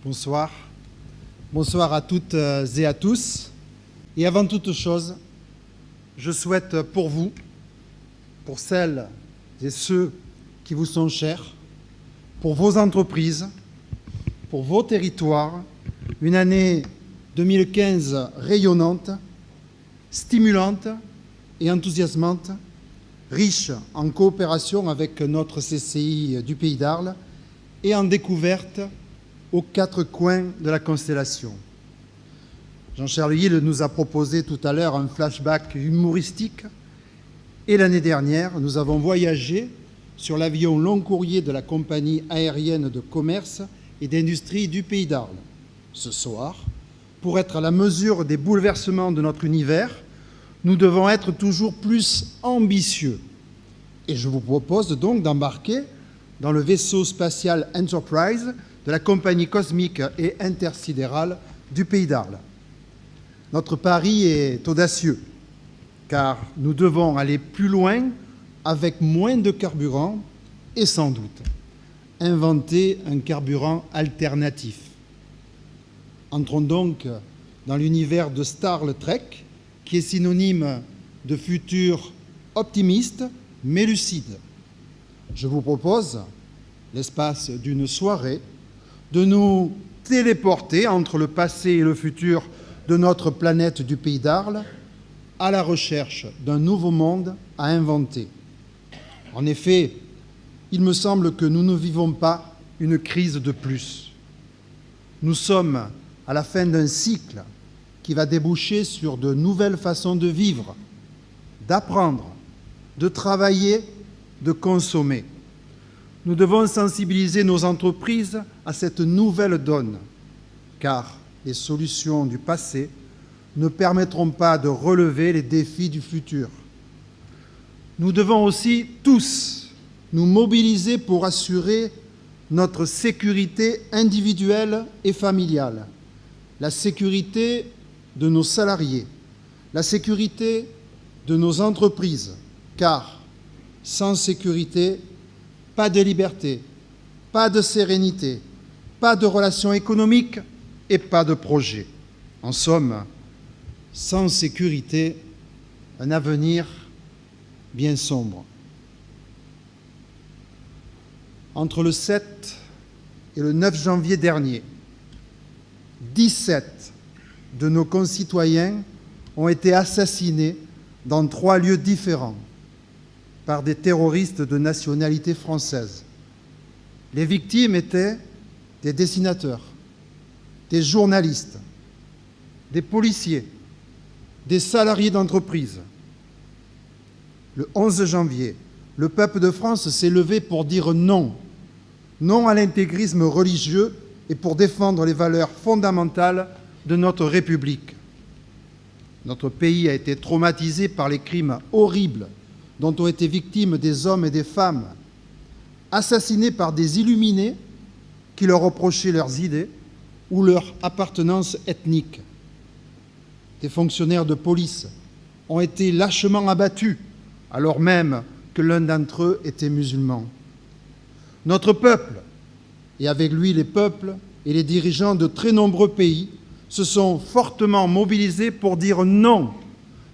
Bonsoir. Bonsoir à toutes et à tous. Et avant toute chose, je souhaite pour vous, pour celles et ceux qui vous sont chers, pour vos entreprises, pour vos territoires, une année 2015 rayonnante, stimulante et enthousiasmante, riche en coopération avec notre CCI du Pays d'Arles et en découvertes aux quatre coins de la constellation. Jean-Charles Hill nous a proposé tout à l'heure un flashback humoristique et l'année dernière, nous avons voyagé sur l'avion long courrier de la compagnie aérienne de commerce et d'industrie du Pays d'Arles. Ce soir, pour être à la mesure des bouleversements de notre univers, nous devons être toujours plus ambitieux. Et je vous propose donc d'embarquer dans le vaisseau spatial Enterprise de la compagnie cosmique et intersidérale du Pays d'Arles. Notre pari est audacieux, car nous devons aller plus loin avec moins de carburant et sans doute inventer un carburant alternatif. Entrons donc dans l'univers de Star Trek, qui est synonyme de futur optimiste mais lucide. Je vous propose, l'espace d'une soirée, de nous téléporter entre le passé et le futur de notre planète du Pays d'Arles à la recherche d'un nouveau monde à inventer. En effet, il me semble que nous ne vivons pas une crise de plus. Nous sommes à la fin d'un cycle qui va déboucher sur de nouvelles façons de vivre, d'apprendre, de travailler, de consommer. Nous devons sensibiliser nos entreprises à cette nouvelle donne, car les solutions du passé ne permettront pas de relever les défis du futur. Nous devons aussi tous nous mobiliser pour assurer notre sécurité individuelle et familiale, la sécurité de nos salariés, la sécurité de nos entreprises, car sans sécurité, pas de liberté, pas de sérénité, pas de relations économiques et pas de projet. En somme, sans sécurité, un avenir bien sombre. Entre le 7 et le 9 janvier dernier, 17 de nos concitoyens ont été assassinés dans 3 lieux différents par des terroristes de nationalité française. Les victimes étaient des dessinateurs, des journalistes, des policiers, des salariés d'entreprise. Le 11 janvier, le peuple de France s'est levé pour dire non, non à l'intégrisme religieux et pour défendre les valeurs fondamentales de notre République. Notre pays a été traumatisé par les crimes horribles dont ont été victimes des hommes et des femmes, assassinés par des illuminés qui leur reprochaient leurs idées ou leur appartenance ethnique. Des fonctionnaires de police ont été lâchement abattus, alors même que l'un d'entre eux était musulman. Notre peuple, et avec lui les peuples et les dirigeants de très nombreux pays, se sont fortement mobilisés pour dire non,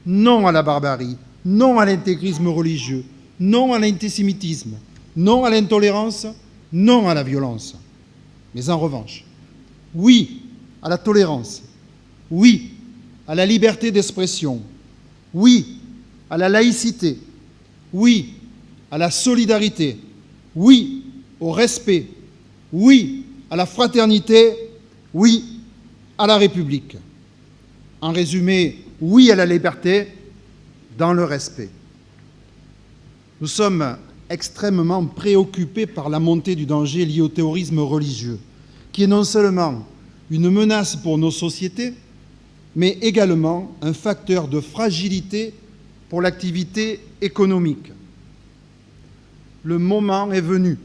non à la barbarie, non à l'intégrisme religieux, non à l'antisémitisme, non à l'intolérance, non à la violence. Mais en revanche, oui à la tolérance, oui à la liberté d'expression, oui à la laïcité, oui à la solidarité, oui au respect, oui à la fraternité, oui à la République. En résumé, oui à la liberté, dans le respect. Nous sommes extrêmement préoccupés par la montée du danger lié au terrorisme religieux, qui est non seulement une menace pour nos sociétés, mais également un facteur de fragilité pour l'activité économique. Le moment est venu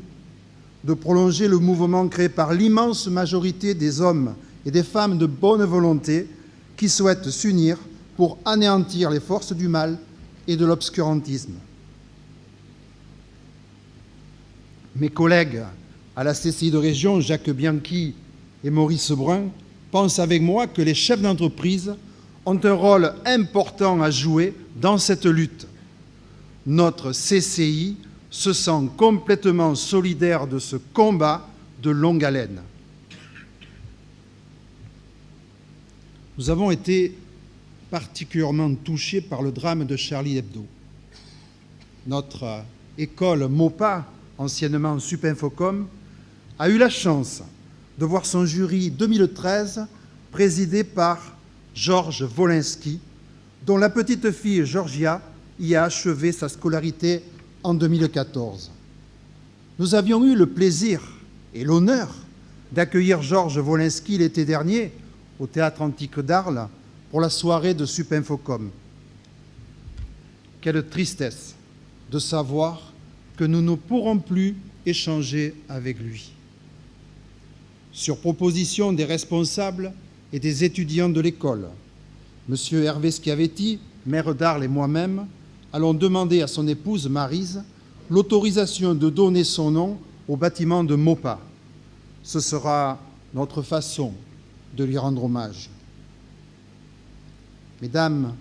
de prolonger le mouvement créé par l'immense majorité des hommes et des femmes de bonne volonté qui souhaitent s'unir pour anéantir les forces du mal et de l'obscurantisme. Mes collègues à la CCI de région, Jacques Bianchi et Maurice Brun pensent avec moi que les chefs d'entreprise ont un rôle important à jouer dans cette lutte. Notre CCI se sent complètement solidaire de ce combat de longue haleine. Nous avons été particulièrement touchés par le drame de Charlie Hebdo. Notre école MOPA, anciennement Supinfocom, a eu la chance de voir son jury 2013 présidé par Georges Wolinski, dont la petite fille Georgia y a achevé sa scolarité en 2014. Nous avions eu le plaisir et l'honneur d'accueillir Georges Wolinski l'été dernier au Théâtre Antique d'Arles pour la soirée de Supinfocom. Quelle tristesse de savoir que nous ne pourrons plus échanger avec lui. Sur proposition des responsables et des étudiants de l'école, M. Hervé Schiavetti, maire d'Arles et moi-même, allons demander à son épouse Maryse l'autorisation de donner son nom au bâtiment de MOPA. Ce sera notre façon de lui rendre hommage. Mesdames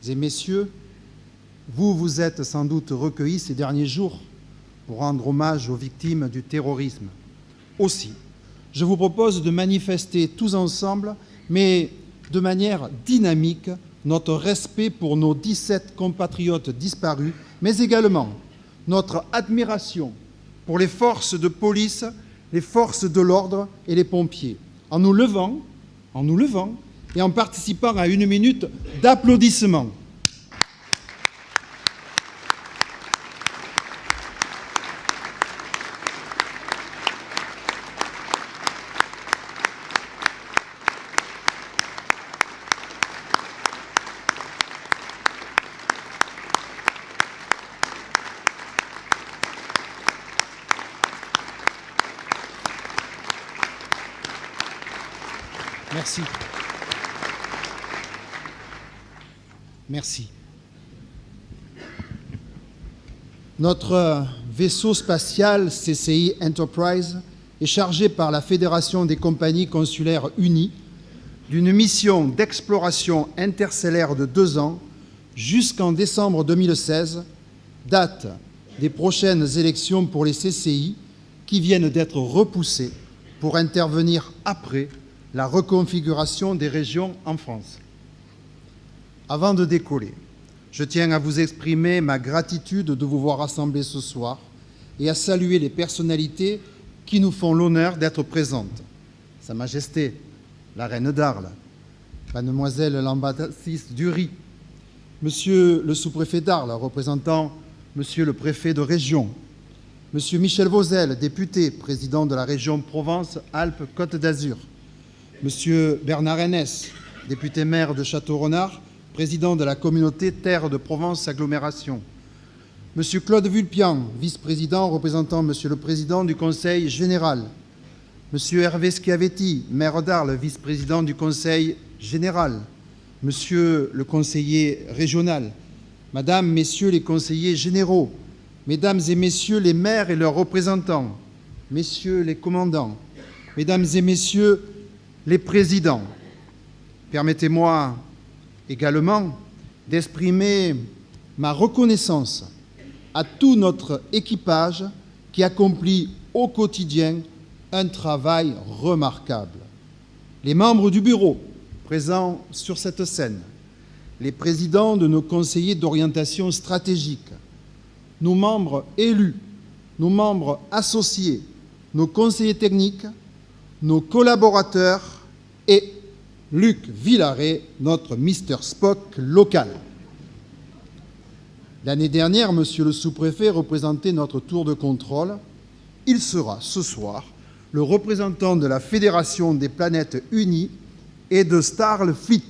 et messieurs, vous êtes sans doute recueillis ces derniers jours pour rendre hommage aux victimes du terrorisme. Aussi, je vous propose de manifester tous ensemble, mais de manière dynamique, notre respect pour nos 17 compatriotes disparus, mais également notre admiration pour les forces de police, les forces de l'ordre et les pompiers, en nous levant et en participant à 1 minute d'applaudissements. Merci. Merci. Notre vaisseau spatial CCI Enterprise est chargé par la Fédération des compagnies consulaires unies d'une mission d'exploration interstellaire de 2 ans jusqu'en décembre 2016, date des prochaines élections pour les CCI qui viennent d'être repoussées pour intervenir après la reconfiguration des régions en France. Avant de décoller, je tiens à vous exprimer ma gratitude de vous voir rassemblés ce soir et à saluer les personnalités qui nous font l'honneur d'être présentes. Sa Majesté, la Reine d'Arles, Mademoiselle l'ambassadrice Dury, Monsieur le sous-préfet d'Arles, représentant Monsieur le préfet de région, Monsieur Michel Vauzel, député, président de la région Provence-Alpes-Côte d'Azur, Monsieur Bernard Henès, député-maire de Château-Renard, président de la communauté Terre de Provence Agglomération, Monsieur Claude Vulpian, vice-président représentant Monsieur le président du Conseil général, Monsieur Hervé Schiavetti, maire d'Arles, vice-président du Conseil général, Monsieur le conseiller régional, Madame, Messieurs les conseillers généraux, Mesdames et Messieurs les maires et leurs représentants, Messieurs les commandants, Mesdames et Messieurs les présidents, permettez-moi également d'exprimer ma reconnaissance à tout notre équipage qui accomplit au quotidien un travail remarquable. Les membres du bureau présents sur cette scène, les présidents de nos conseillers d'orientation stratégique, nos membres élus, nos membres associés, nos conseillers techniques, nos collaborateurs et Luc Villaret, notre Mr Spock local. L'année dernière, Monsieur le sous-préfet représentait notre tour de contrôle. Il sera ce soir le représentant de la Fédération des planètes unies et de Starfleet,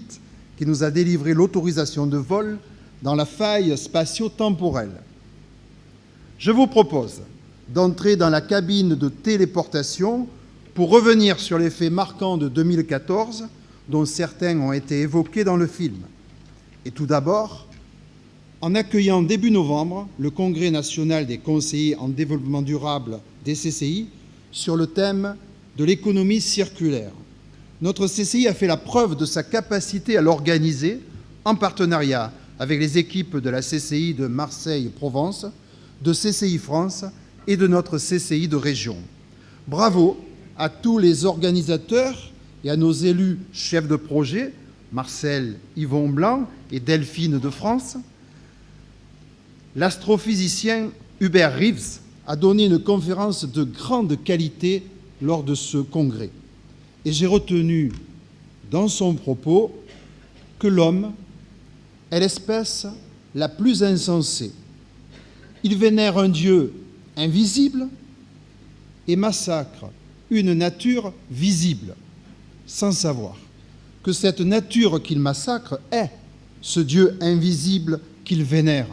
qui nous a délivré l'autorisation de vol dans la faille spatio-temporelle. Je vous propose d'entrer dans la cabine de téléportation pour revenir sur les faits marquants de 2014, dont certains ont été évoqués dans le film. Et tout d'abord, en accueillant début novembre le Congrès national des conseillers en développement durable des CCI sur le thème de l'économie circulaire. Notre CCI a fait la preuve de sa capacité à l'organiser en partenariat avec les équipes de la CCI de Marseille-Provence, de CCI France et de notre CCI de région. Bravo à tous les organisateurs et à nos élus chefs de projet, Marcel Yvon Blanc et Delphine de France. L'astrophysicien Hubert Reeves a donné une conférence de grande qualité lors de ce congrès. Et j'ai retenu dans son propos que l'homme est l'espèce la plus insensée. Il vénère un Dieu invisible et massacre une nature visible, sans savoir que cette nature qu'il massacre est ce Dieu invisible qu'il vénère.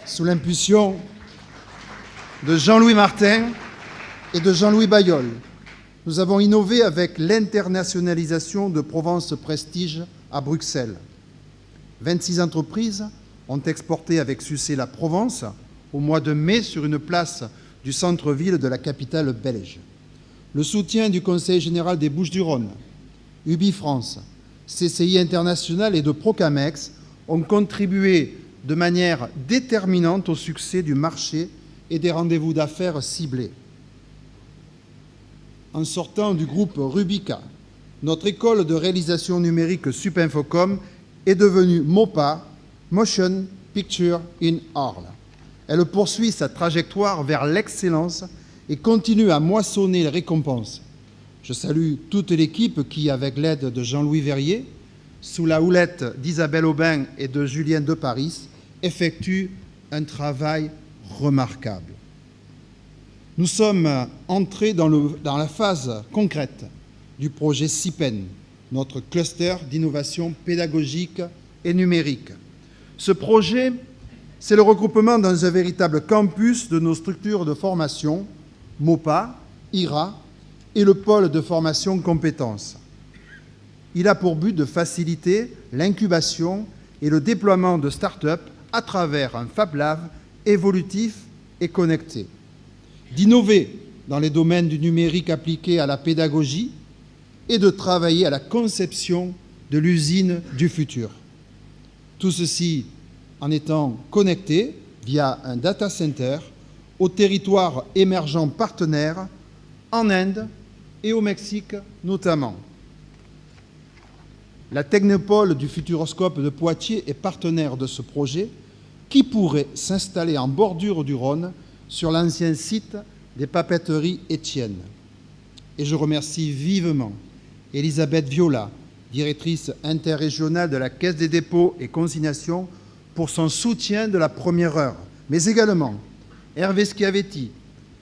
Sous l'impulsion de Jean-Louis Martin et de Jean-Louis Bailleul, nous avons innové avec l'internationalisation de Provence Prestige à Bruxelles. 26 entreprises ont exporté avec succès la Provence au mois de mai sur une place du centre-ville de la capitale belge. Le soutien du Conseil général des Bouches-du-Rhône, UbiFrance, CCI International et de Procamex ont contribué de manière déterminante au succès du marché et des rendez-vous d'affaires ciblés. En sortant du groupe Rubica, notre école de réalisation numérique Supinfocom est devenue MOPA, Motion Picture in Arles. Elle poursuit sa trajectoire vers l'excellence et continue à moissonner les récompenses. Je salue toute l'équipe qui, avec l'aide de Jean-Louis Verrier, sous la houlette d'Isabelle Aubin et de Julien de Paris, effectue un travail remarquable. Nous sommes entrés dans la phase concrète du projet CIPEN, notre cluster d'innovation pédagogique et numérique. Ce projet, c'est le regroupement dans un véritable campus de nos structures de formation, MOPA, IRA et le pôle de formation compétences. Il a pour but de faciliter l'incubation et le déploiement de start-up à travers un Fab Lab évolutif et connecté, d'innover dans les domaines du numérique appliqué à la pédagogie et de travailler à la conception de l'usine du futur. Tout ceci en étant connecté via un data center aux territoires émergents partenaires en Inde et au Mexique notamment. La Technopole du Futuroscope de Poitiers est partenaire de ce projet qui pourrait s'installer en bordure du Rhône sur l'ancien site des papeteries Étienne. Et je remercie vivement Elisabeth Viola, directrice interrégionale de la Caisse des dépôts et consignations, pour son soutien de la première heure, mais également Hervé Schiavetti,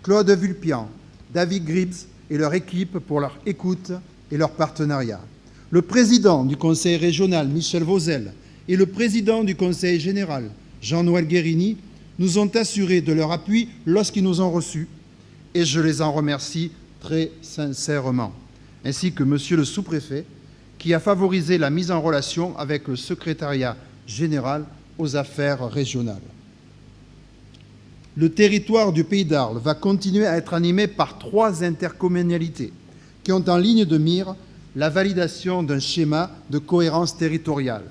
Claude Vulpian, David Gribbs et leur équipe pour leur écoute et leur partenariat. Le président du Conseil régional, Michel Vauzel, et le président du Conseil général, Jean-Noël Guérini, nous ont assuré de leur appui lorsqu'ils nous ont reçus, et je les en remercie très sincèrement, ainsi que Monsieur le sous-préfet, qui a favorisé la mise en relation avec le secrétariat général aux affaires régionales. Le territoire du Pays d'Arles va continuer à être animé par 3 intercommunalités qui ont en ligne de mire la validation d'un schéma de cohérence territoriale.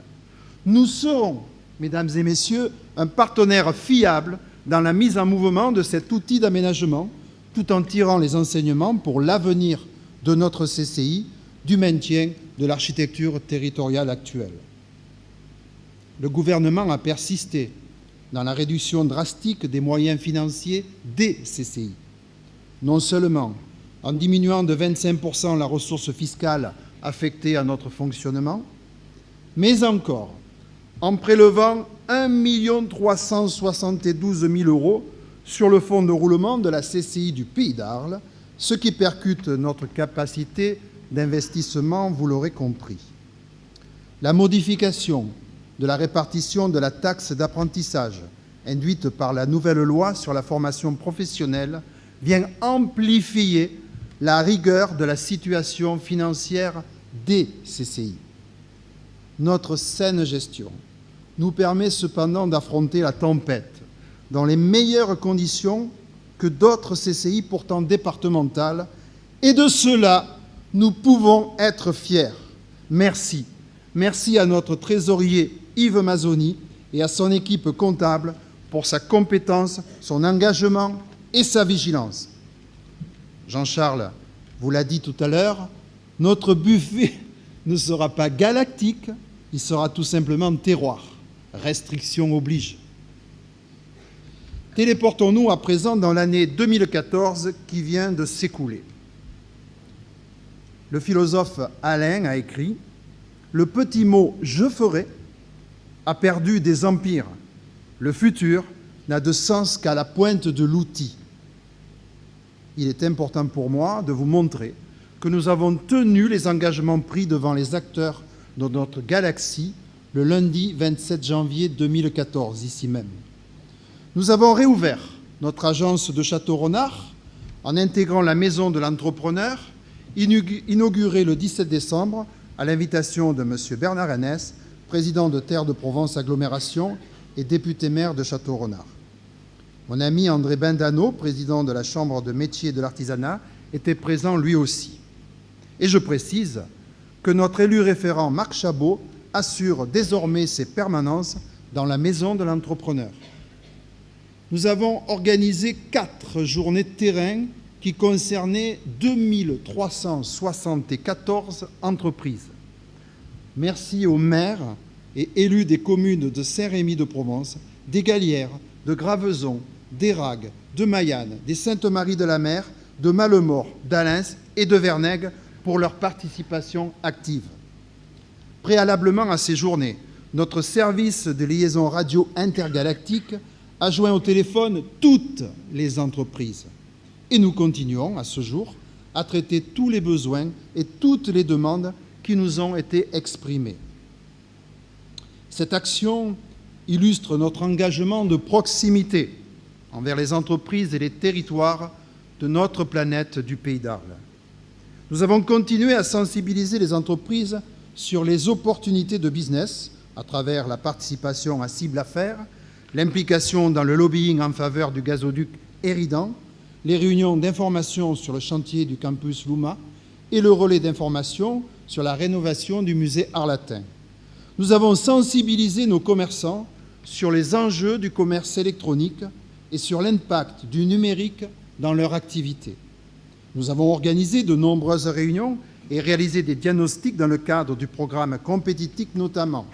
Nous serons, mesdames et messieurs, un partenaire fiable dans la mise en mouvement de cet outil d'aménagement, tout en tirant les enseignements pour l'avenir de notre CCI du maintien de l'architecture territoriale actuelle. Le gouvernement a persisté dans la réduction drastique des moyens financiers des CCI, non seulement en diminuant de 25% la ressource fiscale affectée à notre fonctionnement, mais encore en prélevant 1 372 000 € sur le fonds de roulement de la CCI du Pays d'Arles, ce qui percute notre capacité d'investissement, vous l'aurez compris. La modification de la répartition de la taxe d'apprentissage induite par la nouvelle loi sur la formation professionnelle vient amplifier la rigueur de la situation financière des CCI. Notre saine gestion nous permet cependant d'affronter la tempête dans les meilleures conditions que d'autres CCI pourtant départementales, et de cela, nous pouvons être fiers. Merci. Merci à notre trésorier Yves Mazzoni et à son équipe comptable pour sa compétence, son engagement et sa vigilance. Jean-Charles vous l'a dit tout à l'heure, notre buffet ne sera pas galactique, il sera tout simplement terroir. Restriction oblige. Téléportons-nous à présent dans l'année 2014 qui vient de s'écouler. Le philosophe Alain a écrit « Le petit mot « je ferai » a perdu des empires. Le futur n'a de sens qu'à la pointe de l'outil. » Il est important pour moi de vous montrer que nous avons tenu les engagements pris devant les acteurs de notre galaxie le lundi 27 janvier 2014, ici même. Nous avons réouvert notre agence de Château-Renard en intégrant la Maison de l'Entrepreneur, inaugurée le 17 décembre à l'invitation de M. Bernard Hennès, président de Terre de Provence Agglomération et député-maire de Château-Renard. Mon ami André Bindano, président de la Chambre de métiers et de l'artisanat, était présent lui aussi. Et je précise que notre élu référent Marc Chabot assure désormais ses permanences dans la Maison de l'Entrepreneur. Nous avons organisé 4 journées de terrain qui concernaient 2374 entreprises. Merci aux maires et élus des communes de Saint-Rémy-de-Provence, des Galières, de Graveson, d'Éragues, de Maillanne, des Sainte-Marie-de-la-Mer, de Malemort, d'Alens et de Vernègue pour leur participation active. Préalablement à ces journées, notre service de liaison radio intergalactique a joint au téléphone toutes les entreprises. Et nous continuons, à ce jour, à traiter tous les besoins et toutes les demandes qui nous ont été exprimées. Cette action illustre notre engagement de proximité envers les entreprises et les territoires de notre planète du Pays d'Arles. Nous avons continué à sensibiliser les entreprises sur les opportunités de business à travers la participation à Cible Affaires, l'implication dans le lobbying en faveur du gazoduc Éridan, les réunions d'information sur le chantier du campus Louma et le relais d'information sur la rénovation du musée Arlatin. Nous avons sensibilisé nos commerçants sur les enjeux du commerce électronique et sur l'impact du numérique dans leur activité. Nous avons organisé de nombreuses réunions et réalisé des diagnostics dans le cadre du programme Compétitif notamment.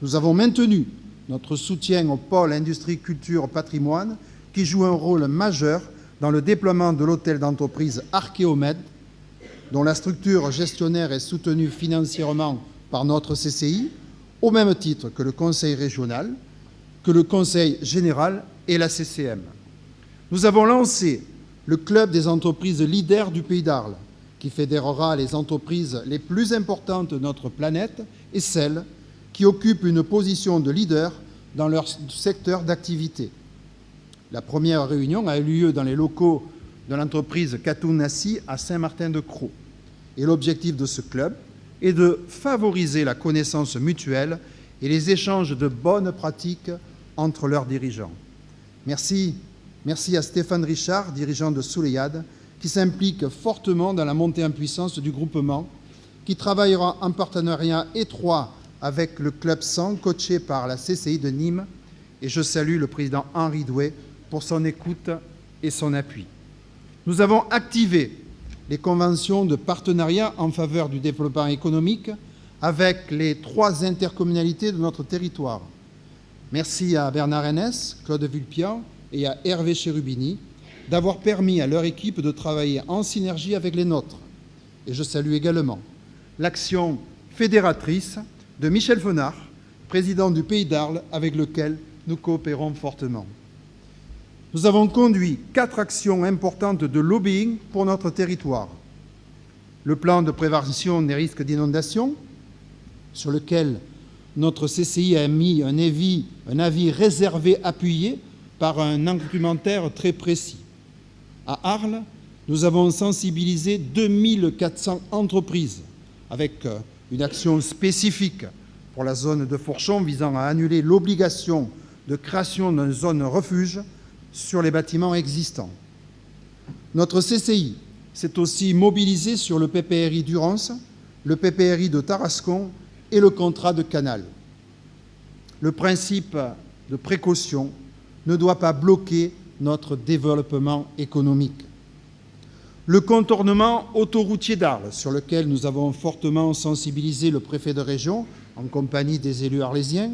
Nous avons maintenu notre soutien au pôle industrie, culture, patrimoine qui joue un rôle majeur dans le déploiement de l'hôtel d'entreprise Archéomède, dont la structure gestionnaire est soutenue financièrement par notre CCI, au même titre que le Conseil régional, que le Conseil général et la CCM. Nous avons lancé le Club des entreprises leaders du Pays d'Arles, qui fédérera les entreprises les plus importantes de notre planète et celles qui occupent une position de leader dans leur secteur d'activité. La première réunion a eu lieu dans les locaux de l'entreprise Katounassi à Saint-Martin-de-Crau. Et l'objectif de ce club est de favoriser la connaissance mutuelle et les échanges de bonnes pratiques entre leurs dirigeants. Merci à Stéphane Richard, dirigeant de Souléade, qui s'implique fortement dans la montée en puissance du groupement, qui travaillera en partenariat étroit avec le Club 100, coaché par la CCI de Nîmes. Et je salue le président Henri Doué pour son écoute et son appui. Nous avons activé les conventions de partenariat en faveur du développement économique avec les 3 intercommunalités de notre territoire. Merci à Bernard Hennès, Claude Vulpian et à Hervé Cherubini d'avoir permis à leur équipe de travailler en synergie avec les nôtres. Et je salue également l'action fédératrice de Michel Fenard, président du Pays d'Arles, avec lequel nous coopérons fortement. Nous avons conduit 4 actions importantes de lobbying pour notre territoire. Le plan de prévention des risques d'inondation, sur lequel notre CCI a mis un avis réservé appuyé par un argumentaire très précis. À Arles, nous avons sensibilisé 2400 entreprises avec une action spécifique pour la zone de Fourchon visant à annuler l'obligation de création d'une zone refuge sur les bâtiments existants. Notre CCI s'est aussi mobilisée sur le PPRI d'Urance, le PPRI de Tarascon et le contrat de Canal. Le principe de précaution ne doit pas bloquer notre développement économique. Le contournement autoroutier d'Arles, sur lequel nous avons fortement sensibilisé le préfet de région en compagnie des élus arlésiens,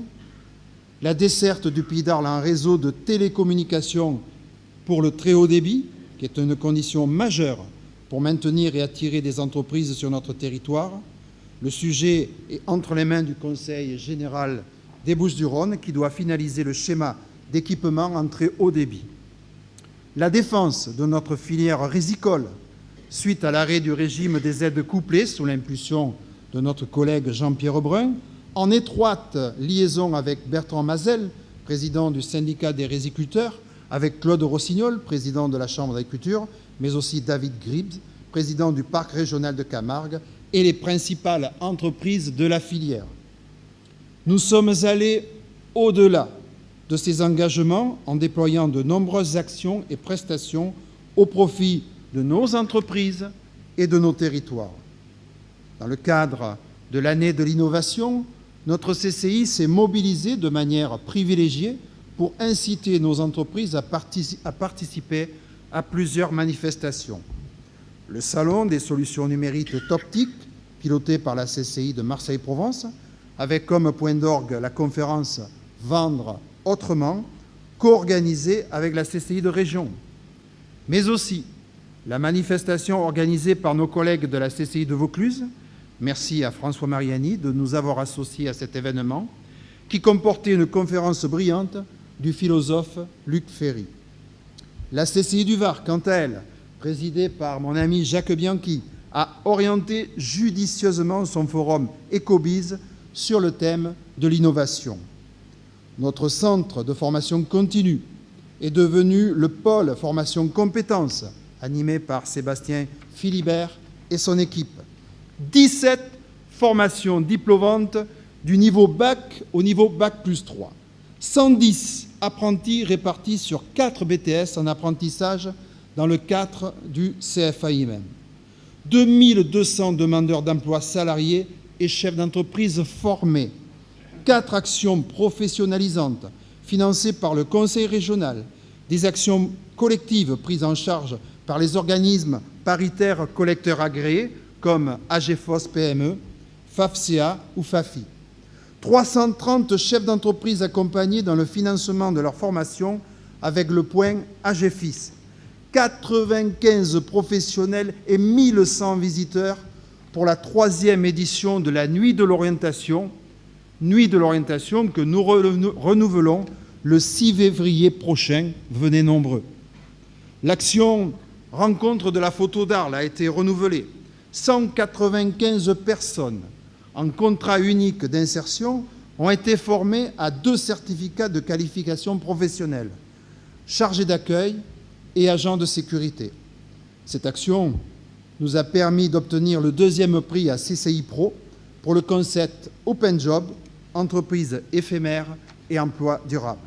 la desserte du Pays d'Arles en réseau de télécommunications pour le très haut débit, qui est une condition majeure pour maintenir et attirer des entreprises sur notre territoire. Le sujet est entre les mains du Conseil général des Bouches-du-Rhône, qui doit finaliser le schéma d'équipement en très haut débit. La défense de notre filière rizicole, suite à l'arrêt du régime des aides couplées sous l'impulsion de notre collègue Jean-Pierre Brun, en étroite liaison avec Bertrand Mazel, président du syndicat des riziculteurs, avec Claude Rossignol, président de la Chambre d'agriculture, mais aussi David Gribbs, président du parc régional de Camargue, et les principales entreprises de la filière. Nous sommes allés au-delà de ces engagements en déployant de nombreuses actions et prestations au profit de nos entreprises et de nos territoires. Dans le cadre de l'année de l'innovation, notre CCI s'est mobilisée de manière privilégiée pour inciter nos entreprises à participer à plusieurs manifestations. Le Salon des solutions numériques Toptic, piloté par la CCI de Marseille-Provence, avec comme point d'orgue la conférence « Vendre autrement », co-organisée avec la CCI de région, mais aussi la manifestation organisée par nos collègues de la CCI de Vaucluse, merci à François Mariani de nous avoir associés à cet événement, qui comportait une conférence brillante du philosophe Luc Ferry. La CCI du Var, quant à elle, présidée par mon ami Jacques Bianchi, a orienté judicieusement son forum Ecobiz sur le thème de l'innovation. Notre centre de formation continue est devenu le pôle formation compétences, animé par Sébastien Philibert et son équipe. 17 formations diplômantes du niveau bac au niveau bac+3. 110 apprentis répartis sur 4 BTS en apprentissage dans le cadre du CFAIM. 2200 demandeurs d'emploi salariés et chefs d'entreprise formés. 4 actions professionnalisantes financées par le Conseil régional, des actions collectives prises en charge par les organismes paritaires collecteurs agréés comme AGFOS PME, FAFCA ou FAFI. 330 chefs d'entreprise accompagnés dans le financement de leur formation avec le point AGFIS. 95 professionnels et 1100 visiteurs pour la 3e édition de la Nuit de l'orientation que nous renouvelons le 6 février prochain. Venez nombreux. L'action Rencontre de la photo d'Arles a été renouvelée. 195 personnes en contrat unique d'insertion ont été formées à 2 certificats de qualification professionnelle, chargés d'accueil et agents de sécurité. Cette action nous a permis d'obtenir le 2e prix à CCI Pro pour le concept Open Job, entreprise éphémère et emploi durable.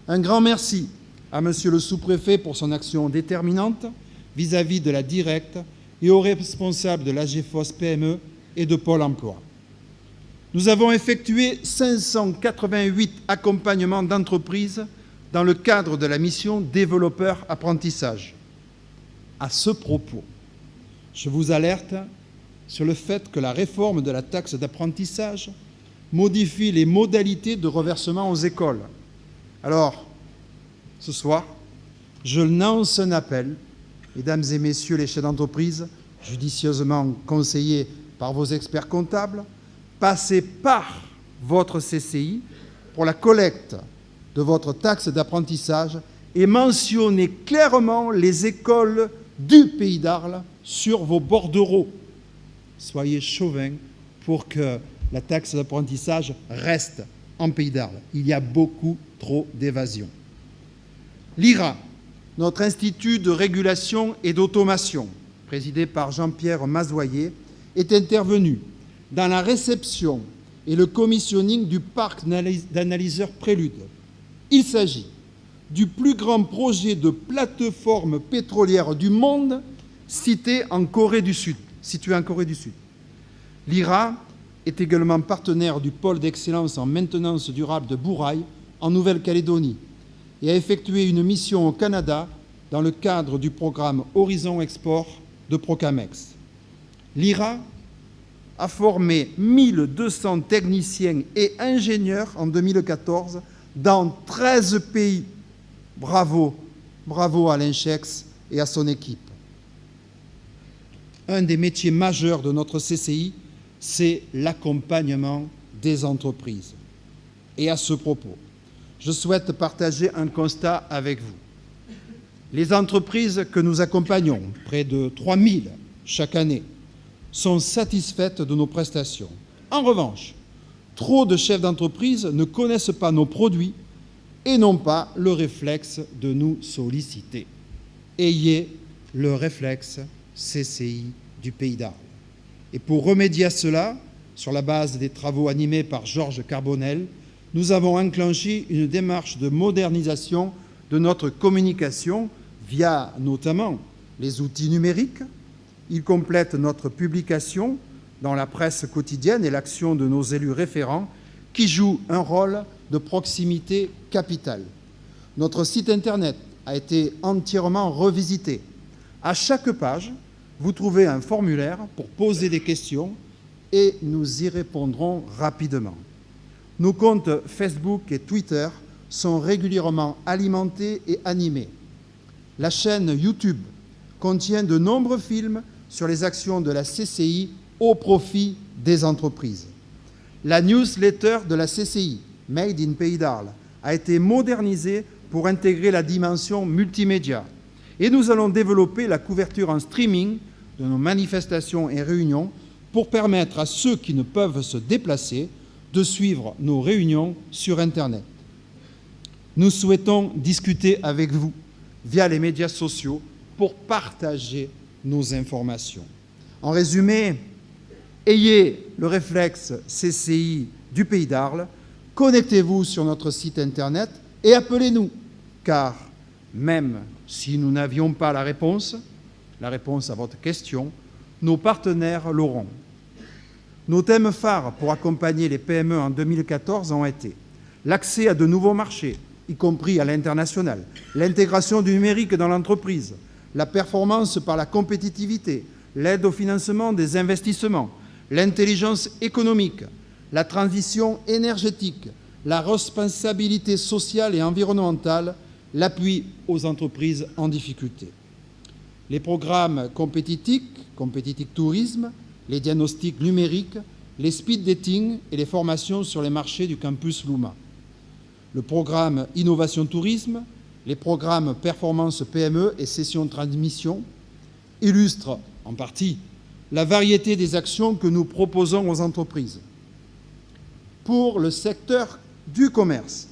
Un grand merci à Monsieur le sous-préfet pour son action déterminante vis-à-vis de la Directe et aux responsables de l'AGFOS PME et de Pôle emploi. Nous avons effectué 588 accompagnements d'entreprises dans le cadre de la mission développeur apprentissage. À ce propos, je vous alerte sur le fait que la réforme de la taxe d'apprentissage modifie les modalités de reversement aux écoles. Alors, ce soir, je lance un appel, mesdames et messieurs les chefs d'entreprise, judicieusement conseillés par vos experts comptables, passez par votre CCI pour la collecte de votre taxe d'apprentissage et mentionnez clairement les écoles du Pays d'Arles sur vos bordereaux. Soyez chauvins pour que la taxe d'apprentissage reste en Pays d'Arles. Il y a beaucoup trop d'évasion. L'IRA, notre institut de régulation et d'automation, présidé par Jean-Pierre Mazoyer, est intervenu dans la réception et le commissioning du parc d'analyseurs Prélude. Il s'agit du plus grand projet de plateforme pétrolière du monde situé en Corée du Sud. L'IRA est également partenaire du pôle d'excellence en maintenance durable de Bourail, en Nouvelle-Calédonie, et a effectué une mission au Canada dans le cadre du programme Horizon Export de Procamex. L'IRA a formé 1200 techniciens et ingénieurs en 2014 dans 13 pays. Bravo, bravo à l'INCHEX et à son équipe. Un des métiers majeurs de notre CCI, c'est l'accompagnement des entreprises. Et à ce propos, je souhaite partager un constat avec vous. Les entreprises que nous accompagnons, près de 3000 chaque année, sont satisfaites de nos prestations. En revanche, trop de chefs d'entreprise ne connaissent pas nos produits et n'ont pas le réflexe de nous solliciter. Ayez le réflexe CCI du Pays d'Arles. Et pour remédier à cela, sur la base des travaux animés par Georges Carbonel, nous avons enclenché une démarche de modernisation de notre communication via notamment les outils numériques. Il complète notre publication dans la presse quotidienne et l'action de nos élus référents qui jouent un rôle de proximité capitale. Notre site Internet a été entièrement revisité. À chaque page, vous trouvez un formulaire pour poser des questions et nous y répondrons rapidement. Nos comptes Facebook et Twitter sont régulièrement alimentés et animés. La chaîne YouTube contient de nombreux films sur les actions de la CCI au profit des entreprises. La newsletter de la CCI, Made in Pays d'Arles, a été modernisée pour intégrer la dimension multimédia. Et nous allons développer la couverture en streaming de nos manifestations et réunions pour permettre à ceux qui ne peuvent se déplacer de suivre nos réunions sur Internet. Nous souhaitons discuter avec vous via les médias sociaux pour partager nos informations. En résumé, ayez le réflexe CCI du Pays d'Arles, connectez-vous sur notre site Internet et appelez-nous, car même si nous n'avions pas la réponse à votre question, nos partenaires l'auront. Nos thèmes phares pour accompagner les PME en 2014 ont été l'accès à de nouveaux marchés, y compris à l'international, l'intégration du numérique dans l'entreprise, la performance par la compétitivité, l'aide au financement des investissements, l'intelligence économique, la transition énergétique, la responsabilité sociale et environnementale, l'appui aux entreprises en difficulté. Les programmes Compétitic Tourisme, les diagnostics numériques, les speed dating et les formations sur les marchés du campus Louma. Le programme Innovation Tourisme, les programmes Performance PME et Session Transmission illustrent en partie la variété des actions que nous proposons aux entreprises. Pour le secteur du commerce,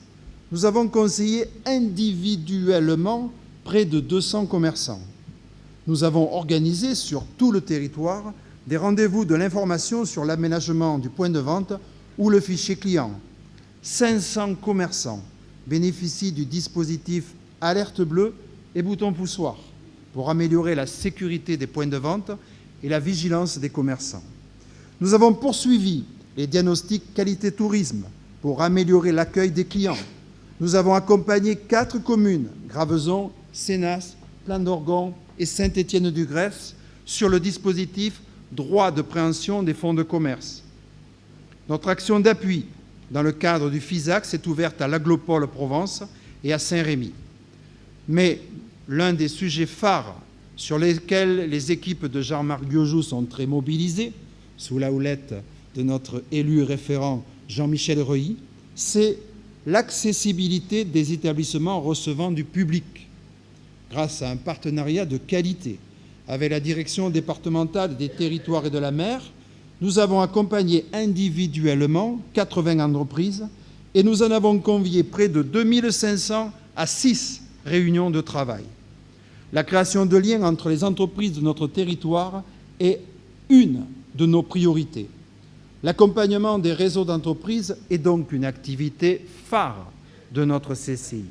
nous avons conseillé individuellement près de 200 commerçants. Nous avons organisé sur tout le territoire des rendez-vous de l'information sur l'aménagement du point de vente ou le fichier client. 500 commerçants bénéficient du dispositif Alerte bleue et bouton poussoir pour améliorer la sécurité des points de vente et la vigilance des commerçants. Nous avons poursuivi les diagnostics qualité tourisme pour améliorer l'accueil des clients. Nous avons accompagné 4 communes, Graveson, Sénas, Plan d'Orgon et Saint-Étienne-du-Grèce, sur le dispositif droit de préemption des fonds de commerce. Notre action d'appui dans le cadre du FISAC s'est ouverte à l'Aglopole Provence et à Saint-Rémy. Mais l'un des sujets phares sur lesquels les équipes de Jean-Marc Biojou sont très mobilisées, sous la houlette de notre élu référent Jean-Michel Reuilly, c'est l'accessibilité des établissements recevant du public, grâce à un partenariat de qualité avec la direction départementale des territoires et de la mer. Nous avons accompagné individuellement 80 entreprises et nous en avons convié près de 2500 à 6 réunions de travail. La création de liens entre les entreprises de notre territoire est une de nos priorités. L'accompagnement des réseaux d'entreprises est donc une activité phare de notre CCI.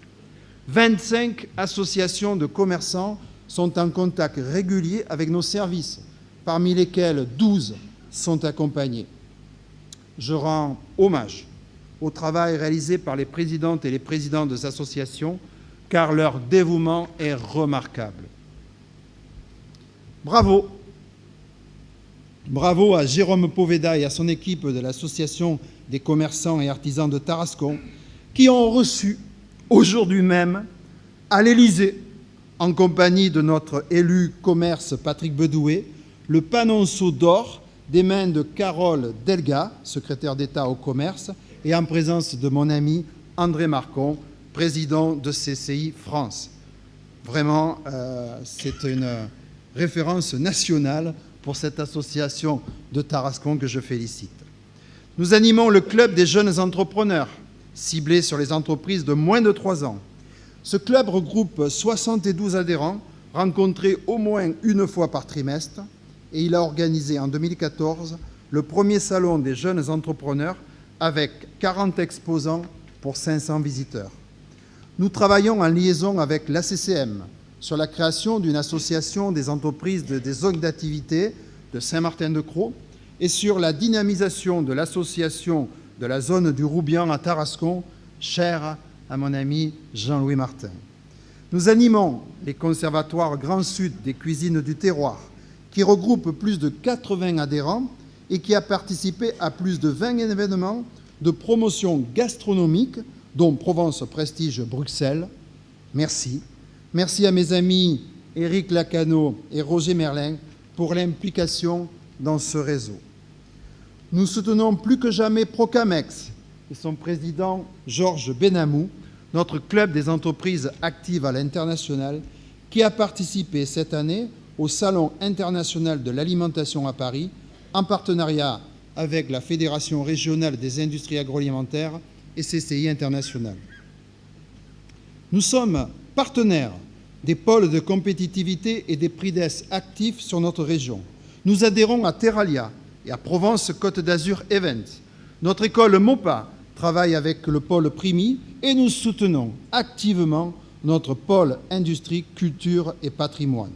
25 associations de commerçants sont en contact régulier avec nos services, parmi lesquels 12 sont accompagnés. Je rends hommage au travail réalisé par les présidentes et les présidents des associations, car leur dévouement est remarquable. Bravo! Bravo à Jérôme Poveda et à son équipe de l'Association des commerçants et artisans de Tarascon, qui ont reçu aujourd'hui même à l'Élysée, en compagnie de notre élu commerce Patrick Bedoué, le panonceau d'or des mains de Carole Delga, secrétaire d'État au commerce, et en présence de mon ami André Marcon, président de CCI France. Vraiment, c'est une référence nationale pour cette association de Tarascon que je félicite. Nous animons le club des jeunes entrepreneurs, ciblé sur les entreprises de moins de 3 ans. Ce club regroupe 72 adhérents, rencontrés au moins une fois par trimestre, et il a organisé en 2014 le premier salon des jeunes entrepreneurs avec 40 exposants pour 500 visiteurs. Nous travaillons en liaison avec l'ACCM sur la création d'une association des entreprises des zones d'activité de Saint-Martin-de-Crau et sur la dynamisation de l'association de la zone du Roubian à Tarascon, chère à mon ami Jean-Louis Martin. Nous animons les conservatoires Grand Sud des cuisines du terroir, qui regroupe plus de 80 adhérents et qui a participé à plus de 20 événements de promotion gastronomique, dont Provence Prestige Bruxelles. Merci. Merci à mes amis Éric Lacano et Roger Merlin pour l'implication dans ce réseau. Nous soutenons plus que jamais Procamex et son président Georges Benamou, notre club des entreprises actives à l'international, qui a participé cette année au Salon international de l'alimentation à Paris, en partenariat avec la Fédération régionale des industries agroalimentaires et CCI International. Nous sommes partenaires des pôles de compétitivité et des Prides actifs sur notre région. Nous adhérons à Terralia et à Provence Côte d'Azur Events. Notre école MOPA travaille avec le pôle Primi et nous soutenons activement notre pôle industrie, culture et patrimoine.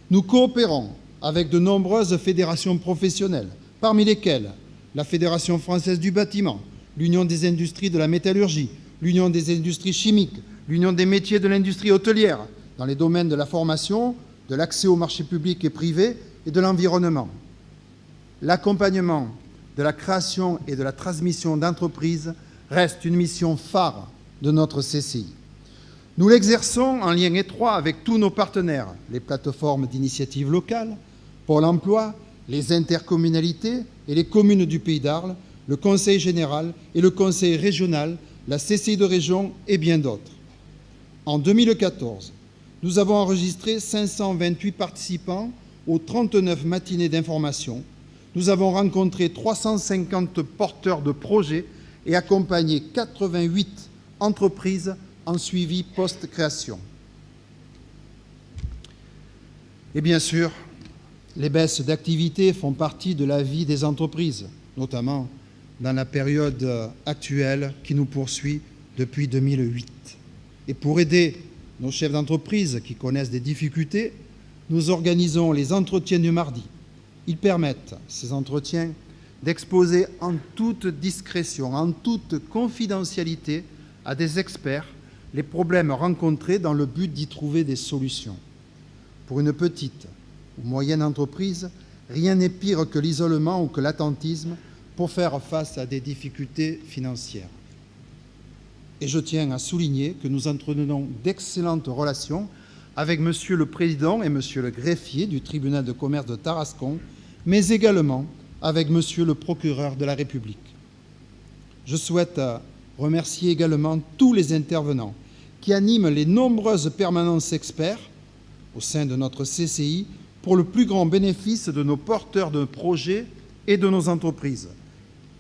Nous coopérons avec de nombreuses fédérations professionnelles, parmi lesquelles la Fédération française du bâtiment, l'Union des industries de la métallurgie, l'Union des industries chimiques, l'Union des métiers de l'industrie hôtelière, dans les domaines de la formation, de l'accès aux marchés publics et privés et de l'environnement. L'accompagnement de la création et de la transmission d'entreprises reste une mission phare de notre CCI. Nous l'exerçons en lien étroit avec tous nos partenaires, les plateformes d'initiatives locales, Pôle emploi, les intercommunalités et les communes du Pays d'Arles, le Conseil général et le Conseil régional, la CCI de région et bien d'autres. En 2014, nous avons enregistré 528 participants aux 39 matinées d'information. Nous avons rencontré 350 porteurs de projets et accompagné 88 entreprises en suivi post-création. Et bien sûr, les baisses d'activité font partie de la vie des entreprises, notamment dans la période actuelle qui nous poursuit depuis 2008. Et pour aider nos chefs d'entreprise qui connaissent des difficultés, nous organisons les entretiens du mardi. Ils permettent, ces entretiens, d'exposer en toute discrétion, en toute confidentialité à des experts les problèmes rencontrés dans le but d'y trouver des solutions. Pour une petite ou moyenne entreprise, rien n'est pire que l'isolement ou que l'attentisme pour faire face à des difficultés financières. Et je tiens à souligner que nous entretenons d'excellentes relations avec Monsieur le Président et Monsieur le Greffier du tribunal de commerce de Tarascon, mais également avec Monsieur le Procureur de la République. Je souhaite remercier également tous les intervenants qui animent les nombreuses permanences experts au sein de notre CCI pour le plus grand bénéfice de nos porteurs de projets et de nos entreprises.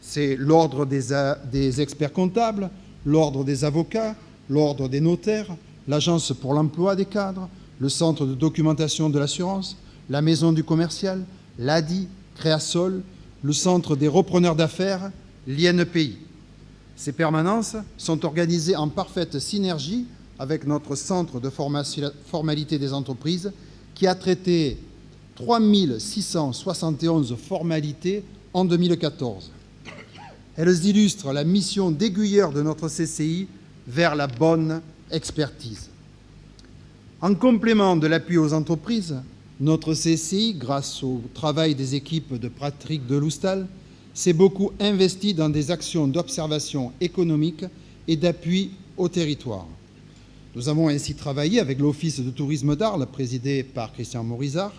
C'est l'Ordre des experts comptables, l'Ordre des avocats, l'Ordre des notaires, l'Agence pour l'emploi des cadres, le Centre de documentation de l'assurance, la Maison du commercial, l'ADI, Créasol, le Centre des repreneurs d'affaires, l'INPI. Ces permanences sont organisées en parfaite synergie avec notre centre de formalité des entreprises qui a traité 3 671 formalités en 2014. Elles illustrent la mission d'aiguilleur de notre CCI vers la bonne expertise. En complément de l'appui aux entreprises, notre CCI, grâce au travail des équipes de Patrick Deloustal, s'est beaucoup investi dans des actions d'observation économique et d'appui au territoire. Nous avons ainsi travaillé avec l'Office de tourisme d'Arles, présidé par Christian Morizard,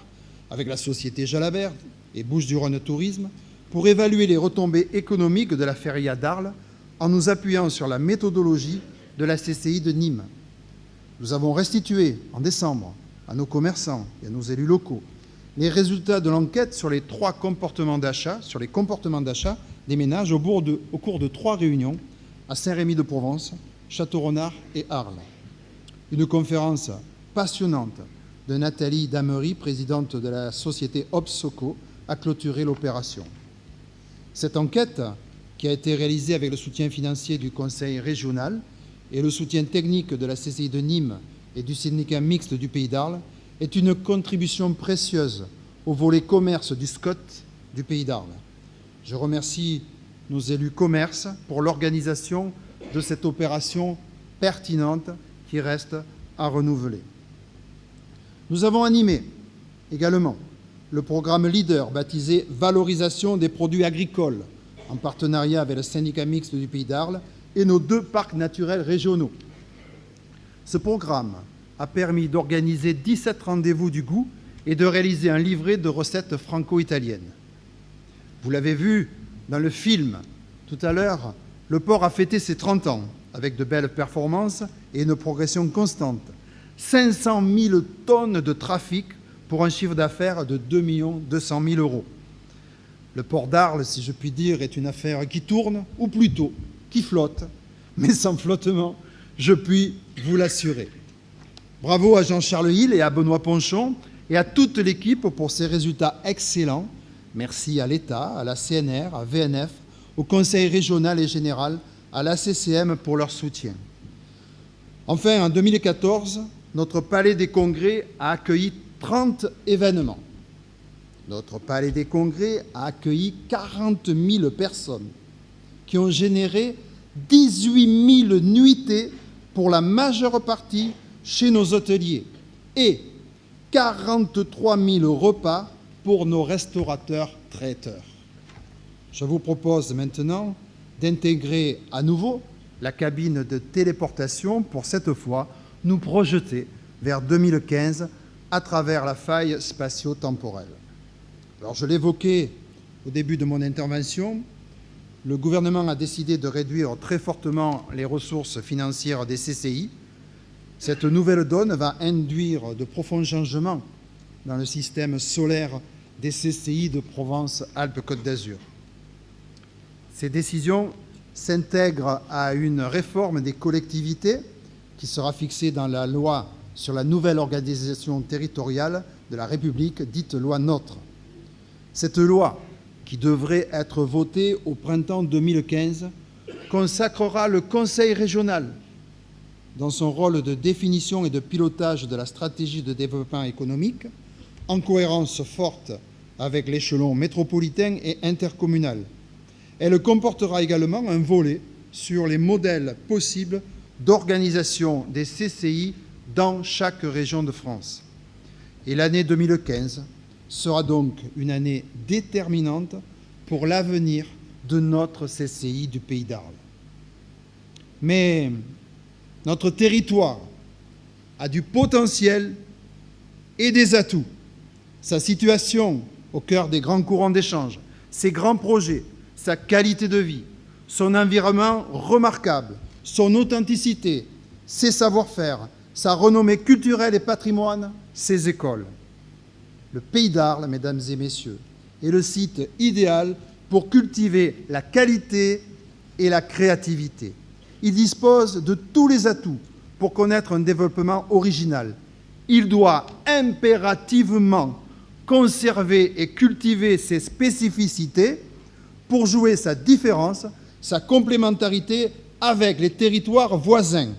avec la société Jalabert et Bouches-du-Rhône Tourisme, pour évaluer les retombées économiques de la feria d'Arles en nous appuyant sur la méthodologie de la CCI de Nîmes. Nous avons restitué en décembre à nos commerçants et à nos élus locaux les résultats de l'enquête sur les comportements d'achat des ménages au cours de 3 réunions à Saint-Rémy-de-Provence, Château-Renard et Arles. Une conférence passionnante de Nathalie Damery, présidente de la société Obsoco, a clôturé l'opération. Cette enquête, qui a été réalisée avec le soutien financier du Conseil régional et le soutien technique de la CCI de Nîmes et du syndicat mixte du Pays d'Arles, est une contribution précieuse au volet commerce du SCOT du Pays d'Arles. Je remercie nos élus commerce pour l'organisation de cette opération pertinente qui reste à renouveler. Nous avons animé également le programme LEADER, baptisé « Valorisation des produits agricoles », en partenariat avec le syndicat mixte du Pays d'Arles et nos 2 parcs naturels régionaux. Ce programme a permis d'organiser 17 rendez-vous du goût et de réaliser un livret de recettes franco-italiennes. Vous l'avez vu dans le film tout à l'heure, le port a fêté ses 30 ans avec de belles performances et une progression constante. 500 000 tonnes de trafic pour un chiffre d'affaires de 2 200 000 €. Le port d'Arles, si je puis dire, est une affaire qui tourne, ou plutôt qui flotte, mais sans flottement, je puis vous l'assurer. Bravo à Jean-Charles Hill et à Benoît Ponchon et à toute l'équipe pour ces résultats excellents. Merci à l'État, à la CNR, à VNF, au Conseil régional et général, à la CCM pour leur soutien. Enfin, en 2014, notre Palais des Congrès a accueilli 30 événements. Notre Palais des Congrès a accueilli 40 000 personnes qui ont généré 18 000 nuitées pour la majeure partie chez nos hôteliers et 43 000 repas pour nos restaurateurs-traiteurs. Je vous propose maintenant d'intégrer à nouveau la cabine de téléportation pour cette fois nous projeter vers 2015 à travers la faille spatio-temporelle. Alors, je l'évoquais au début de mon intervention, le gouvernement a décidé de réduire très fortement les ressources financières des CCI. Cette nouvelle donne va induire de profonds changements dans le système solaire des CCI de Provence-Alpes-Côte d'Azur. Ces décisions s'intègrent à une réforme des collectivités qui sera fixée dans la loi sur la nouvelle organisation territoriale de la République, dite loi NOTRe. Cette loi, qui devrait être votée au printemps 2015, consacrera le Conseil régional dans son rôle de définition et de pilotage de la stratégie de développement économique, en cohérence forte avec l'échelon métropolitain et intercommunal. Elle comportera également un volet sur les modèles possibles d'organisation des CCI dans chaque région de France. Et l'année 2015 sera donc une année déterminante pour l'avenir de notre CCI du Pays d'Arles. Mais notre territoire a du potentiel et des atouts. Sa situation au cœur des grands courants d'échange, ses grands projets, sa qualité de vie, son environnement remarquable, son authenticité, ses savoir-faire, sa renommée culturelle et patrimoine, ses écoles. Le Pays d'Arles, mesdames et messieurs, est le site idéal pour cultiver la qualité et la créativité. Il dispose de tous les atouts pour connaître un développement original. Il doit impérativement conserver et cultiver ses spécificités pour jouer sa différence, sa complémentarité avec les territoires voisins.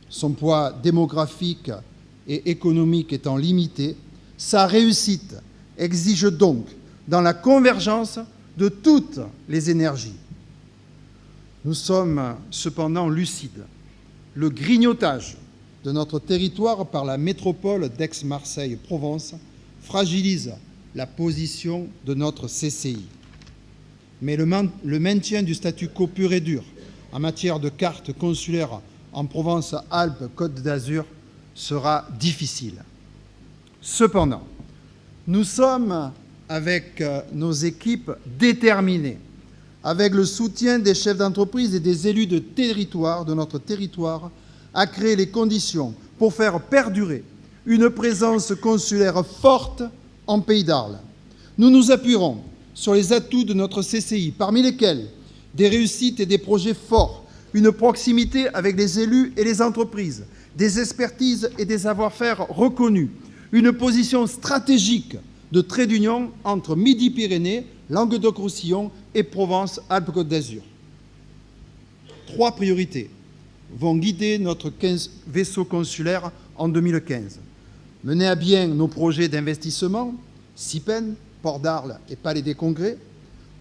son poids démographique et économique étant limité, sa réussite exige donc dans la convergence de toutes les énergies. Nous sommes cependant lucides. Le grignotage de notre territoire par la métropole d'Aix-Marseille-Provence fragilise la position de notre CCI. Mais le maintien du statu quo pur et dur en matière de carte consulaire en Provence-Alpes-Côte d'Azur sera difficile. Cependant, nous sommes, avec nos équipes, déterminés, avec le soutien des chefs d'entreprise et des élus de notre territoire, à créer les conditions pour faire perdurer une présence consulaire forte en Pays d'Arles. Nous nous appuierons sur les atouts de notre CCI, parmi lesquels des réussites et des projets forts, une proximité avec les élus et les entreprises, des expertises et des savoir-faire reconnus, une position stratégique de trait d'union entre Midi-Pyrénées, Languedoc-Roussillon et Provence-Alpes-Côte d'Azur. 3 priorités vont guider notre vaisseau consulaire en 2015. Mener à bien nos projets d'investissement, CIPEN, Port d'Arles et Palais des Congrès,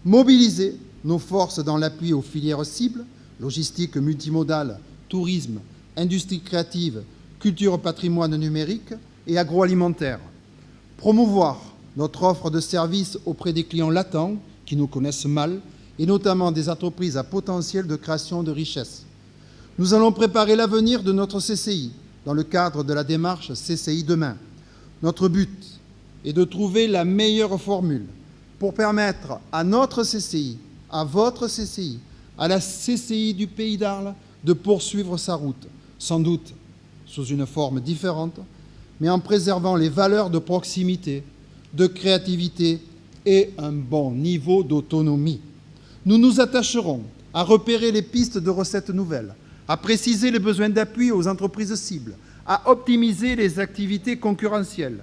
mobiliser nos forces dans l'appui aux filières cibles, logistique multimodale, tourisme, industrie créative, culture, patrimoine numérique et agroalimentaire, promouvoir notre offre de services auprès des clients latents qui nous connaissent mal, et notamment des entreprises à potentiel de création de richesses. Nous allons préparer l'avenir de notre CCI dans le cadre de la démarche CCI Demain. Notre but est de trouver la meilleure formule pour permettre à notre CCI, à votre CCI, à la CCI du Pays d'Arles de poursuivre sa route, sans doute sous une forme différente, mais en préservant les valeurs de proximité, de créativité et un bon niveau d'autonomie. Nous nous attacherons à repérer les pistes de recettes nouvelles, à préciser les besoins d'appui aux entreprises cibles, à optimiser les activités concurrentielles.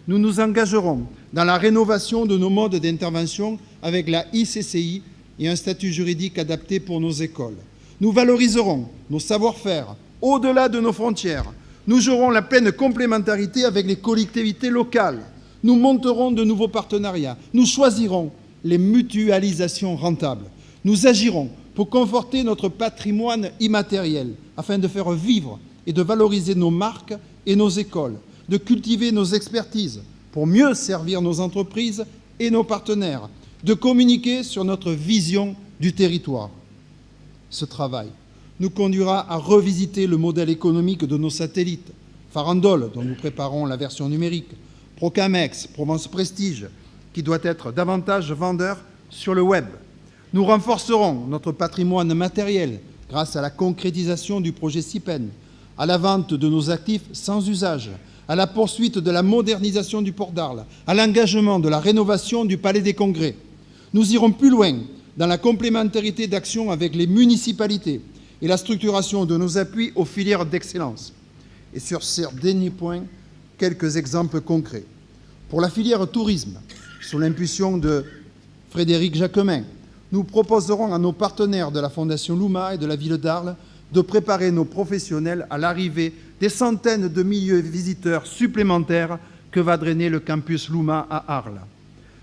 Nous nous engagerons dans la rénovation de nos modes d'intervention avec la ICCI et un statut juridique adapté pour nos écoles. Nous valoriserons nos savoir-faire au-delà de nos frontières. Nous jouerons la pleine complémentarité avec les collectivités locales. Nous monterons de nouveaux partenariats. Nous choisirons les mutualisations rentables. Nous agirons pour conforter notre patrimoine immatériel afin de faire vivre et de valoriser nos marques et nos écoles, de cultiver nos expertises pour mieux servir nos entreprises et nos partenaires, de communiquer sur notre vision du territoire. Ce travail nous conduira à revisiter le modèle économique de nos satellites, Farandole, dont nous préparons la version numérique, Procamex, Provence Prestige, qui doit être davantage vendeur sur le web. Nous renforcerons notre patrimoine matériel grâce à la concrétisation du projet CIPEN, à la vente de nos actifs sans usage, à la poursuite de la modernisation du port d'Arles, à l'engagement de la rénovation du Palais des Congrès. Nous irons plus loin dans la complémentarité d'action avec les municipalités et la structuration de nos appuis aux filières d'excellence. Et sur ce dernier point, quelques exemples concrets. Pour la filière tourisme, sous l'impulsion de Frédéric Jacquemin, nous proposerons à nos partenaires de la Fondation Luma et de la ville d'Arles de préparer nos professionnels à l'arrivée des centaines de milliers de visiteurs supplémentaires que va drainer le campus Luma à Arles.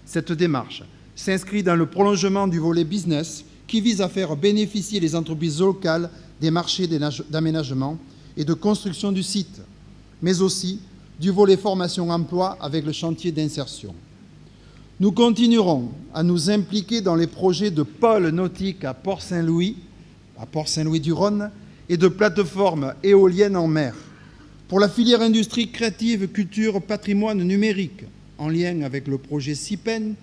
Cette démarche s'inscrit dans le prolongement du volet business qui vise à faire bénéficier les entreprises locales des marchés d'aménagement et de construction du site, mais aussi du volet formation-emploi avec le chantier d'insertion. Nous continuerons à nous impliquer dans les projets de pôle nautique à Port-Saint-Louis-du-Rhône et de plateformes éoliennes en mer. Pour la filière industrie créative, culture, patrimoine numérique, en lien avec le projet CIPEN,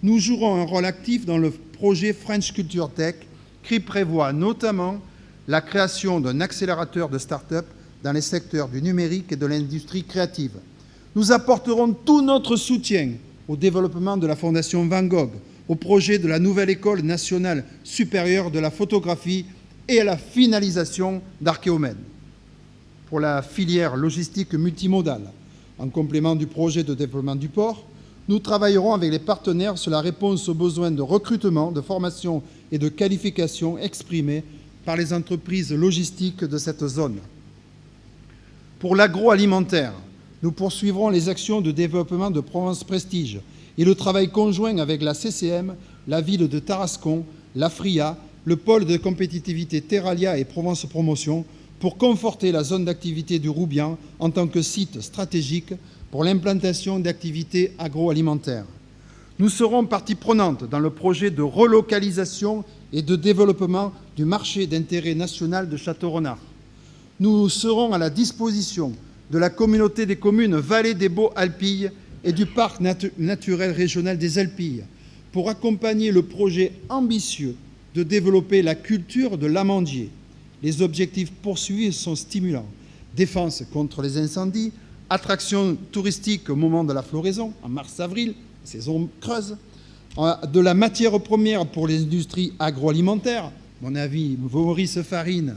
nous jouerons un rôle actif dans le projet French Culture Tech qui prévoit notamment la création d'un accélérateur de start-up dans les secteurs du numérique et de l'industrie créative. Nous apporterons tout notre soutien au développement de la Fondation Van Gogh, au projet de la nouvelle École nationale supérieure de la photographie et à la finalisation d'Archéomède. Pour la filière logistique multimodale, en complément du projet de développement du port, nous travaillerons avec les partenaires sur la réponse aux besoins de recrutement, de formation et de qualification exprimés par les entreprises logistiques de cette zone. Pour l'agroalimentaire, nous poursuivrons les actions de développement de Provence Prestige et le travail conjoint avec la CCM, la ville de Tarascon, la FRIA, le pôle de compétitivité Terralia et Provence Promotion pour conforter la zone d'activité du Roubian en tant que site stratégique pour l'implantation d'activités agroalimentaires. Nous serons partie prenante dans le projet de relocalisation et de développement du marché d'intérêt national de Châteaurenard. Nous serons à la disposition de la communauté des communes Vallée des Baux-Alpilles et du parc naturel régional des Alpilles pour accompagner le projet ambitieux de développer la culture de l'amandier. Les objectifs poursuivis sont stimulants. Défense contre les incendies, attraction touristique au moment de la floraison, en mars-avril, saison creuse, de la matière première pour les industries agroalimentaires. Mon avis, Maurice Farine,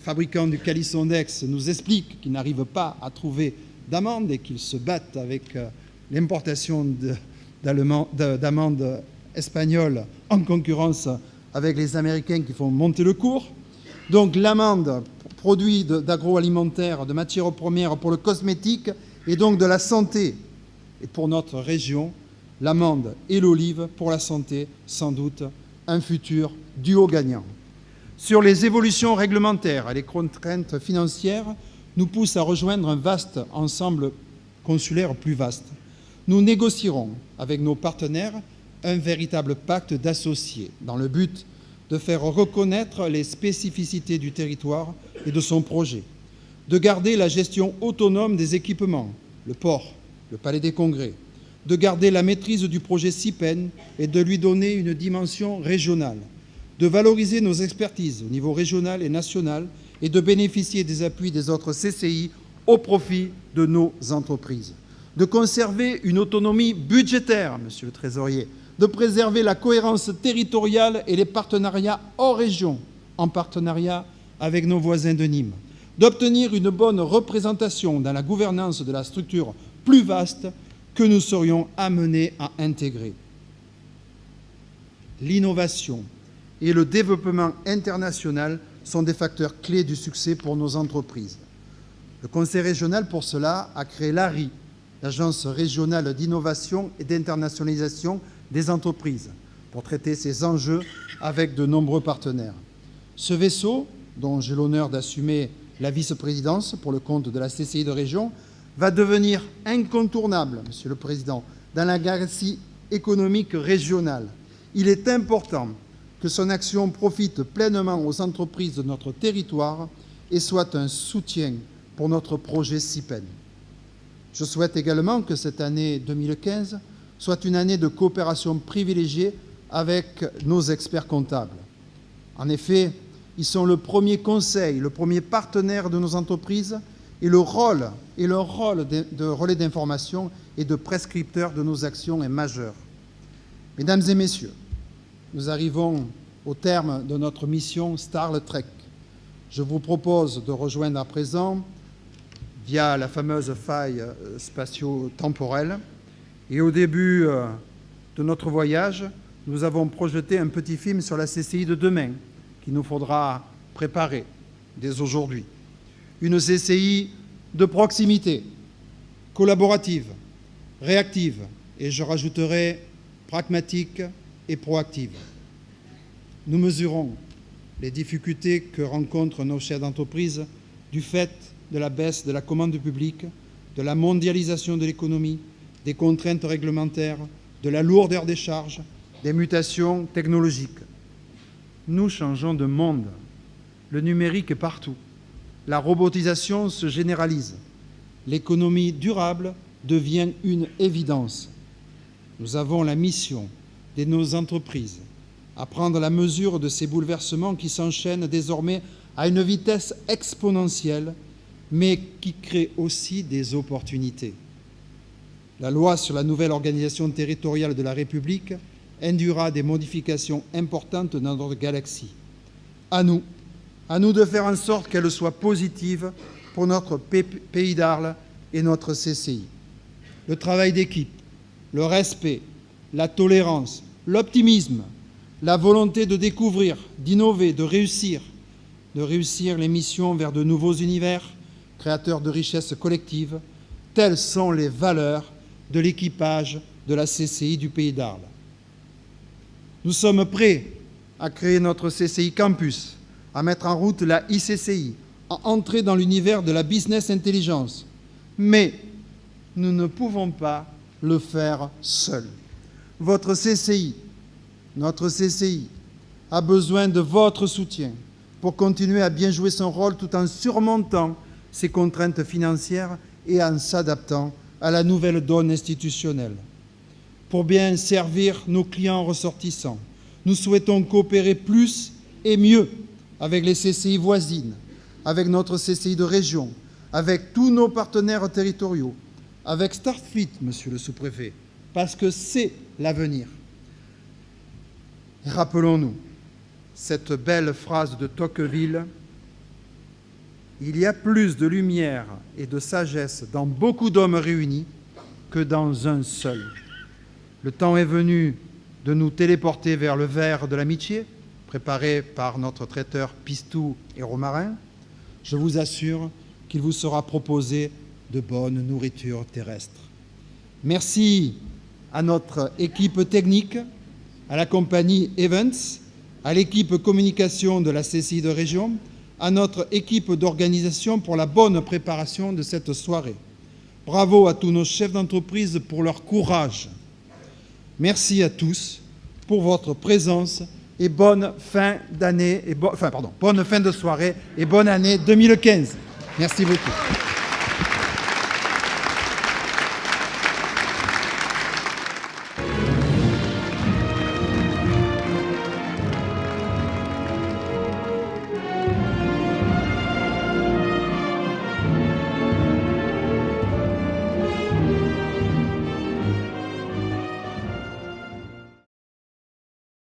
fabricant du Calisson-Dex, nous explique qu'il n'arrive pas à trouver d'amandes et qu'ils se battent avec l'importation d'amandes espagnoles en concurrence avec les Américains qui font monter le cours. Donc l'amande, produit d'agroalimentaire, de matières premières pour le cosmétique et donc de la santé. Et pour notre région, l'amande et l'olive pour la santé, sans doute un futur duo gagnant. Sur les évolutions réglementaires et les contraintes financières, nous poussent à rejoindre un vaste ensemble consulaire plus vaste. Nous négocierons avec nos partenaires un véritable pacte d'associés dans le but de faire reconnaître les spécificités du territoire et de son projet, de garder la gestion autonome des équipements, le port, le palais des congrès, de garder la maîtrise du projet CIPEN et de lui donner une dimension régionale, de valoriser nos expertises au niveau régional et national et de bénéficier des appuis des autres CCI au profit de nos entreprises, de conserver une autonomie budgétaire, Monsieur le Trésorier, de préserver la cohérence territoriale et les partenariats hors région, en partenariat avec nos voisins de Nîmes, d'obtenir une bonne représentation dans la gouvernance de la structure plus vaste que nous serions amenés à intégrer. L'innovation et le développement international sont des facteurs clés du succès pour nos entreprises. Le Conseil régional, pour cela, a créé l'ARI, l'Agence régionale d'innovation et d'internationalisation des entreprises, pour traiter ces enjeux avec de nombreux partenaires. Ce vaisseau, dont j'ai l'honneur d'assumer la vice-présidence pour le compte de la CCI de région, va devenir incontournable, Monsieur le Président, dans la galaxie économique régionale. Il est important que son action profite pleinement aux entreprises de notre territoire et soit un soutien pour notre projet CIPEN. Je souhaite également que cette année 2015 soit une année de coopération privilégiée avec nos experts comptables. En effet, ils sont le premier conseil, le premier partenaire de nos entreprises et leur rôle de relais d'information et de prescripteur de nos actions est majeur. Mesdames et messieurs, nous arrivons au terme de notre mission Star Trek. Je vous propose de rejoindre à présent, via la fameuse faille spatio-temporelle, et au début de notre voyage, nous avons projeté un petit film sur la CCI de demain, qu'il nous faudra préparer dès aujourd'hui. Une CCI de proximité, collaborative, réactive, et je rajouterai pragmatique et proactive. Nous mesurons les difficultés que rencontrent nos chefs d'entreprise du fait de la baisse de la commande publique, de la mondialisation de l'économie, des contraintes réglementaires, de la lourdeur des charges, des mutations technologiques. Nous changeons de monde. Le numérique est partout. La robotisation se généralise. L'économie durable devient une évidence. Nous avons la mission de nos entreprises à prendre la mesure de ces bouleversements qui s'enchaînent désormais à une vitesse exponentielle, mais qui créent aussi des opportunités. La loi sur la nouvelle organisation territoriale de la République induira des modifications importantes dans notre galaxie. À nous de faire en sorte qu'elle soit positive pour notre pays d'Arles et notre CCI. Le travail d'équipe, le respect, la tolérance, l'optimisme, la volonté de découvrir, d'innover, de réussir les missions vers de nouveaux univers, créateur de richesses collectives. Telles sont les valeurs de l'équipage de la CCI du Pays d'Arles. Nous sommes prêts à créer notre CCI Campus, à mettre en route la ICCI, à entrer dans l'univers de la business intelligence. Mais nous ne pouvons pas le faire seuls. Votre CCI, notre CCI, a besoin de votre soutien pour continuer à bien jouer son rôle tout en surmontant ses contraintes financières et en s'adaptant à la nouvelle donne institutionnelle. Pour bien servir nos clients ressortissants, nous souhaitons coopérer plus et mieux avec les CCI voisines, avec notre CCI de région, avec tous nos partenaires territoriaux, avec Starfleet, monsieur le sous-préfet, parce que c'est l'avenir. Rappelons-nous cette belle phrase de Tocqueville: « Il y a plus de lumière et de sagesse dans beaucoup d'hommes réunis que dans un seul. » Le temps est venu de nous téléporter vers le verre de l'amitié, préparé par notre traiteur Pistou et Romarin. Je vous assure qu'il vous sera proposé de bonne nourriture terrestre. Merci à notre équipe technique, à la compagnie Events, à l'équipe communication de la CCI de région, à notre équipe d'organisation pour la bonne préparation de cette soirée. Bravo à tous nos chefs d'entreprise pour leur courage. Merci à tous pour votre présence et bonne fin d'année, bonne fin de soirée et bonne année 2015. Merci beaucoup.